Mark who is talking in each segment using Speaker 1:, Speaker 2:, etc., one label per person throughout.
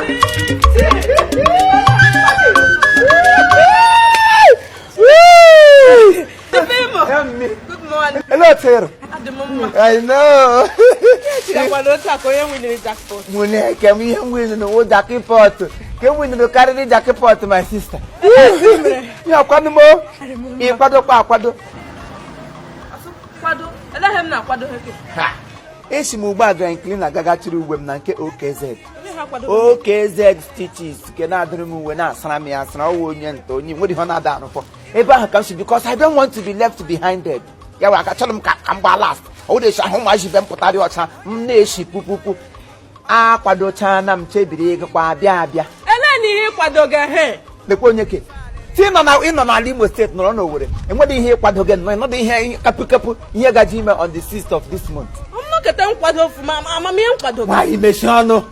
Speaker 1: Good morning.
Speaker 2: Hello, sir. I know. Jackpot. Can we no carry the jackpot, my sister? You are quite more. You quado.
Speaker 1: Let him now.
Speaker 2: Ha. Esi mubaga and clean a gaga to women OKZ. OKZ stitches cannot remove when I slam me as an old Tony. What do you want down for? Abraham comes because I don't want to be left behind dead. Yeah, I can tell him come last. Oh, they shall home as you been put out your time. Neshi poo. Ah, quado chanam chebi, Quabia.
Speaker 1: Eleni Quadoga hair.
Speaker 2: The Ponyake. See now in on our Imo State, no over it. And what do you hear Quadogan? Not hearing Capu here Gajima on the 6th of this month.
Speaker 1: I'm not getting Quado from Mamma Quado.
Speaker 2: Why, Meshano?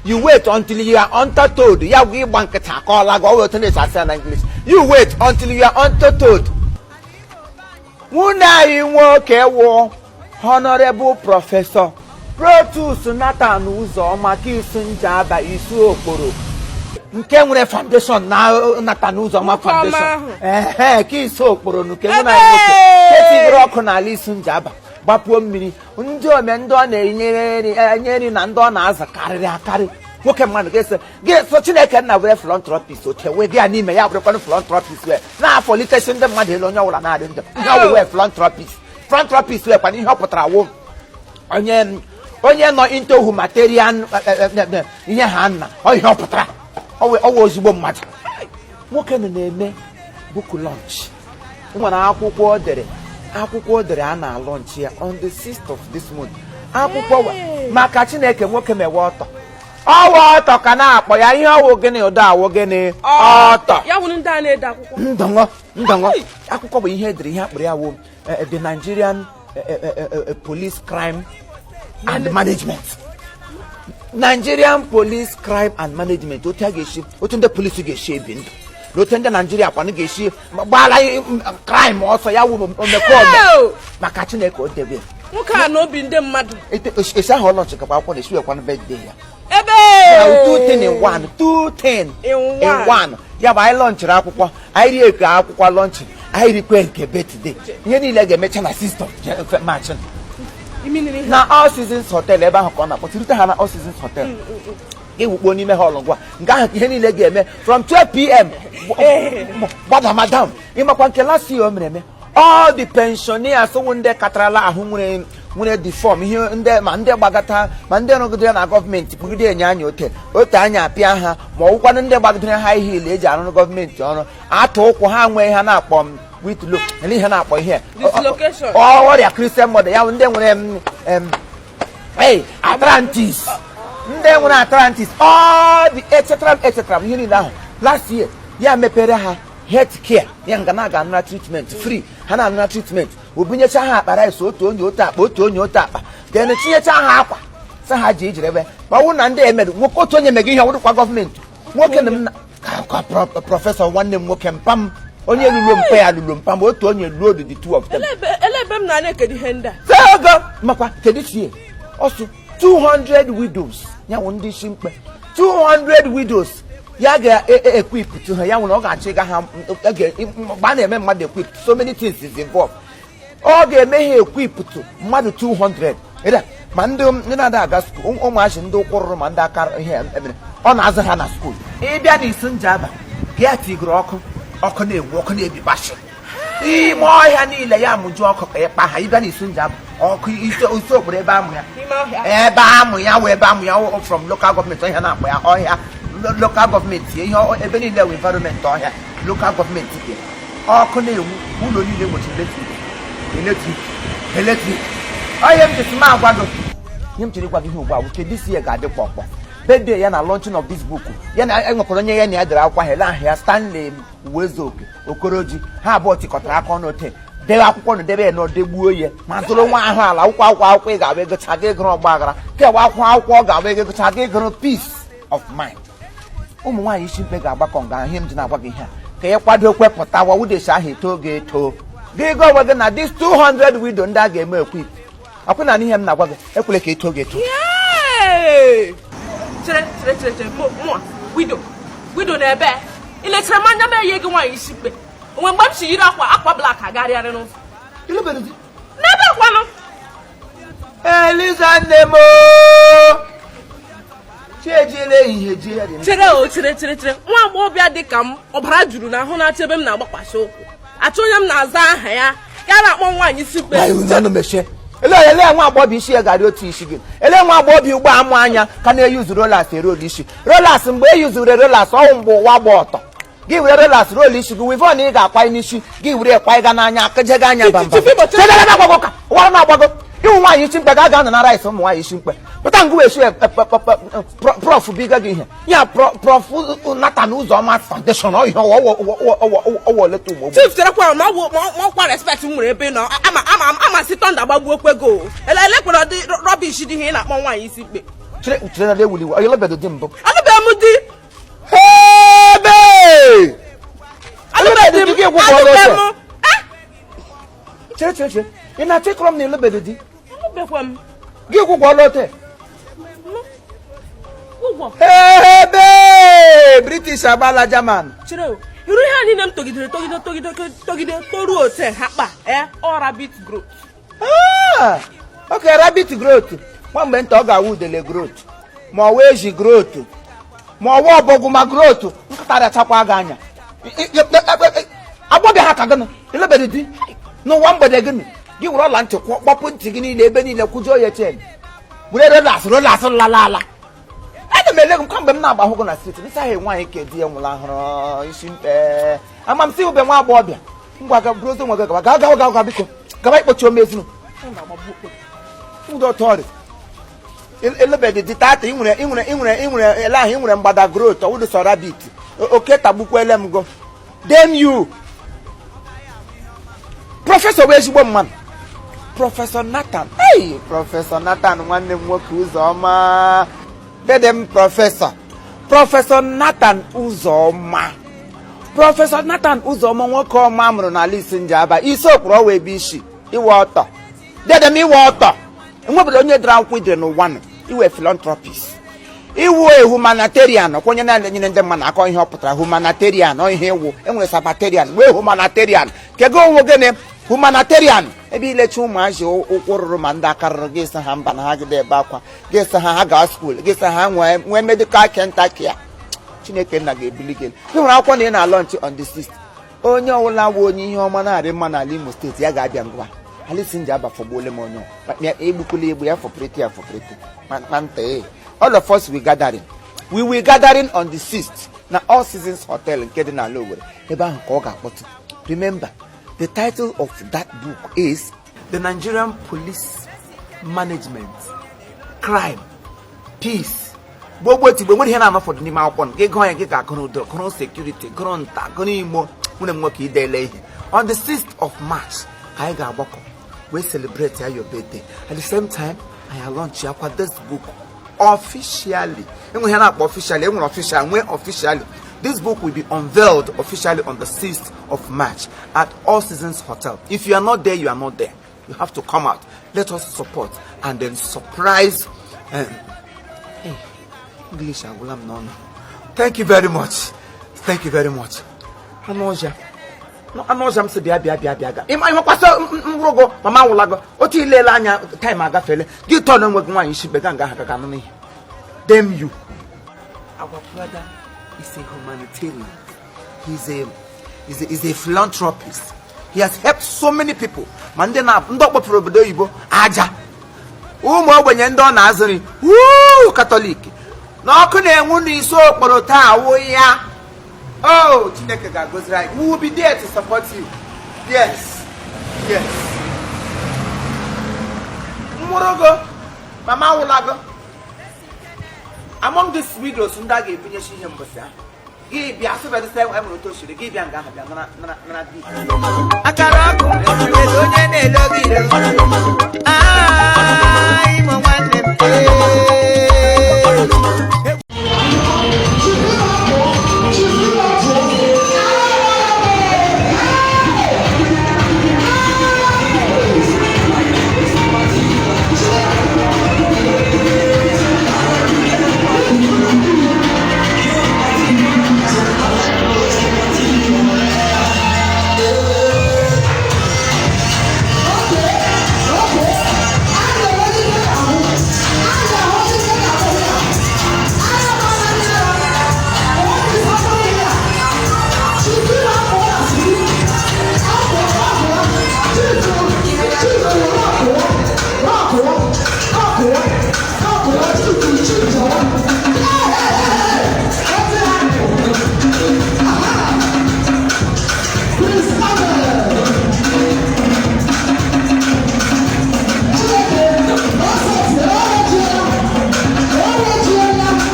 Speaker 2: You wait until you are untold. You have one call like all the English. You wait until you are untold. Wuna you work a war, honorable professor. Prof Nathan uzoma Jaba isu okporo. Nke nwere foundation na Nathan uzoma foundation. Kisu okporo nuke nwere nwoke. Keti rock na lisu Jaba. Bapuo mmiri ndị ome ndị ọ na-enyere na ndị ọ na-aza karịrị nwoke mmadụ ga-eso Chineke nna were philanthropist otewe gị n'ime ya bụrụkwanụ philanthropist wee na-apolitesi ndị mmadụ elu onye ọbụla na-adị ndụ ihe wee philanthropist wee kwana ihe ọ pụtara wo onye nọ into humanitarian ihe ha nna ihe ọ pụtara ọwụ ozugbo mmadụ nwoke na-eme book launch nwere akwụkwọ dere a na launch ya on the 6th of this month. Akwụkwọ maka Chineke nwoke mewe ọtọ ka na-akpọ ya ihe ọwụ gịnị ụdọ awụ gịnị ọtọ
Speaker 1: ya wụ ndị a na-ede akwụkwọ
Speaker 2: ndọngọ akwụkwọ bụ ihe edere ihe akpụrụ ya wụ the Nigerian police crime and management. Nigerian police crime and management otu ndị polisi ga-eshi ebi ndụ n'otu ndị Nigeria kwanụ ga-eshi gbala crime ọsọ ya wụ omekome maka Chineke o debe
Speaker 1: nwoke a n'obi ndị mmadụ
Speaker 2: esi ahụ ọlọnchị kakwa akwụkwọ na-esi wekwanụ birthday ya
Speaker 1: ebe
Speaker 2: 210 in 1 ya bụ anyị lọnchịrị akwụkwọ anyị rie eke akwụkwọ lọnchị anyị rikwe nke birthday ihe niile ga-emecha na 6th of March na All Seasons Hotel ebe ahụ ka ọ na-akpọtụrụte ha na All Seasons Hotel iwukpo n'ime hall ngwa nke ahụ ihe niile ga-eme from 12 p.m. gbada madam ịmakwa nke last year o mere eme all the pensioners wụ ndị katarala ahụ nwere deform ihe ndị ma ndị gbagata ma ndị rụgidere na gọọmenti kpugide enye anya ote anya apịa ha ma ọwụkwanụ ndị gbagidere high heel eji arụrụ gọọmenti ọrụ atụ ụkwụ ha nwee ihe na-akpọ witlo ihe na-akpọ ihe ọrịa Christian mother ya ndị nwere Atlantis ndị nwere Atlantis all the etc ihe niile ahụ last year ya mepere ha health care ya nga na-aga anụra treatment free ha na-anụra treatment obunyecha ha akpa rice otu onye otu akpa then tinyecha ha akwa sa ha ji ejire ebe ma wụ na ndị emerụ nwoke otu onye mega ihe ọwụrụkwa gọọmenti nwoke na m prọfesọ nwanne m nwoke mpam onye lụrụ mpa ya lụrụ mpam otu onye lụọ the two of them
Speaker 1: elebe m na na-ekedi ihe ndị a
Speaker 2: sego makwa kedu tie ọsụ 200 widows ya wụ ndị isi mkpe 200 widows ya ga-equip to ha ya nwere ọ ga-achị ga ha gba na-eme mmadụ equip so many things is involved ọ ga-eme ha equip to mmadụ 200 ma ndị na-ada aga skuul ụmụachi ndị ụkwụrụrụ ma ndị aka ihe emere ọ na-azụ ha na skuul ịbịa n'isi Njaba ya tigoro ọkụ na-egbu ọkụ na-ebibashi ime ọhịa niile ya amụju ọkụ ka ịkpa ha ịbịa n'isi Njaba ọkụ isi obodo ebe amụ ya wee ebe amụ ya from local government ọhịa na-akpọ ya ọhịa local government ihe ebe niile wụ environment ọhịa local government dị ọkụ na-enwu ụlọ niile nwechi eletrik onye m jesi ma agwa gị ihe m chere gwa gị ihe ugbu a bụ kedu isi ya ga-adịkwa ọkpọ birthday ya na launching of this book ya na enwekwara onye ya na ya dere akwụkwọ ha ele ahụ ya Stanley Uwezuoke Okoroji ha abụọ tikọtara aka ọnụ ote debe akwụkwọ na debe ya na odegbuo ya ma zụrụ nwa ahụ ala akwụkwọ ị ga-abụ egocha gị ịgụrụ ọgba aghara kewa akwụkwọ ọ ga-abụ egocha gị ịgụrụ peace of mind ụmụ nwaanyị isi mkpe ga-agbakọ nga ihe m ji na-agwa gị ihe a ka ya kwado kwepụta wawudechi ahụ eto ga-eto gị go onwe gị na this 200 widow ndị a ga-eme ekwip akwụ na ihe m na-agwa gị ekwele ka eto ga-eto
Speaker 1: chere widow na ebe iletere manya me ye gị nwaanyị isi mkpe onwe mgbe m si yiri akwa black agarịarị n'ụzọ n'ebe akwanụ
Speaker 2: Eliza Nemo
Speaker 1: chere nwa agbọghọbịa dị ka m ọbara juru na ahụ na-achọ ebe m na-agbakwasị ụkwụ achọ onye m na-aza aha ya na-akpọ nwaanyị isi mkpe
Speaker 2: ele nwa agbọghọ isi ya gara otu isi gị ele nwa agbọghọ ugbo amụ anya ka na-eyuzu rolas erol isi rolas mgbe eyuzuru rolas ọnwụ mgbe ụwa gba ọtọ gị were rolas rol isi gị wivon ị ga-akwa n'isi gị were kwanyega n'anya akajega anya bamba ụwa na-agbago ịnwụ nwaanyị isi mkpe ga anọ na rice ụmụ nwaanyị isi mkpe pụta ngụ esi prof biga gị ihe ya prof Nathan Uzoma foundation ọhịa ọwọleta ugbo
Speaker 1: chief cherekwa ma ọkwa respect m nwere ebe nọ ama si tọnda gbagbuo okwego elekwere dị rọbish dị ihe ị na-akpọ nwaanyị isi mkpe
Speaker 2: chere na ewuli onye lebedo dị mbụ
Speaker 1: alụbeghị m di alụbeghị m
Speaker 2: chere ị na-achọ ịkọrọ m na elebedo di
Speaker 1: alụbeghị m
Speaker 2: gị gwụgwọ ọlọte ebe British agbala German
Speaker 1: chere iru ihe niile m togide toruo ote ha kpa ọ rabbit growth
Speaker 2: okay rabbit growth nwa mgbe nta ọ ga-awụ udele growth ma ọ wee ji growth ma ọ wụ ọbọgwụ ma growth nkatara chakwa gị anya agbọbịa ha ka gịnị elebedo di n'ụwa mgbede gịnị gị were ọla ntị kpọpụ ntị gị niile ebe niile kwujuo ya chen were rolas lala ana m ele m kamgbe m na-agba ahụgụ na street nsa ha nwaanyị ka di ya nwụrụ ahụrụ isi mkpe ama m si ube nwa agbọghọbịa ngwa ga bụrụ ozi nwe gị gawa biko gaba ikpochi ome ezinu ọtọrị elebedị dị tata inwere ele ahụ inwere mgbada growth ọwụdụ sọ rabbit oke tagbukwele m go dem you prọfesọ bụ ezigbo mmadụ prọfesọ Nathan prọfesọ Nathan nwanne m nwoke Uzoma dede m prọfesọ Nathan Uzoma prọfesọ Nathan Uzoma nwoke ọma mụrụ n'ala isi njaba isi okpuru ọwa ebe isi iwe ọtọ dede m iwe ọtọ enwebụla onye dara akwụkwọ idere n'ụwa nọ iwe philanthropist iwu humanitarian kwenye na-enyere ndị mmadụ akọ ihe ọ pụtara humanitarian ọ ihe iwu enwere sabbatarian wee humanitarian kego onwe gịnị humanitarian ebe ilechi ụmụazị ụkwụ rụrụ ma ndị aka rụrụ gị sị ha mba na ha gide ebe akwa gị sị ha gaa skuul gị sị ha nwee medical kentucky Chineke nna ga-ebuli gị nwere akwụkwọ na ị na-alọnchi on the 6th onye ọbụla bụ onye ihe ọma na-arị mma n'ala Imo steeti ya ga-abịa ngwa alisi nji aba fọgbuole m onye egbukwula egbu ya fọpreti all of us we will gathering on the 6th na All Seasons Hotel nke dị n'ala Owerri ebe ahụ ka ọ ga-akpọtụ. Remember, the title of that book is The Nigerian Police Management, Crime, Peace. Gbogbo tigbo nwere ihe na-anọfọdụ n'ime akwụkwọ gị gụọ ya gị ka agụrụ udo gụrụ security gụrụ nta gụrụ imo nwere m nwoke idele ihe. On the 6th of March ka anyị ga-agbakọ wee celebrate your birthday. At the same time I launch akwa this book officially. Enwe ihe na-akpọ officially, enwere official nwee officially. This book will be unveiled officially on the 6th of March at All Seasons Hotel. If you are not there, you are not there. You have to come out. Let us support and then surprise. English, I will have known. Thank you very much. Thank you very much. Anoja. No, Anoja, I'm saying, bia. I'm kwasa mrogo, mama wulago. Oti ilela anya time agafele. Gi turn on with one issue beganga hakakano. Damn you. Our brother is a humanitarian. He's a philanthropist. He has helped so many people. Mandena ndokpo probodo Igbo aja. Ụmụ ogbenye ndị ọ na-azụri. Catholic. N'ọkụ na-enwu n'isi okporo taa awụ ya. Oh, Chineke ga-agọzi anyị. We will be there to support you. Yes. Yes. Mmurogo, mama wulago. Among these widows ndị a ga-ebunye shi ihe mbosi ahụ. Gị bịa asụbedị sị enwere otu oshiri gị bịa nga ahụ bịa nara di. Akara ọkụ onye na-elo gị.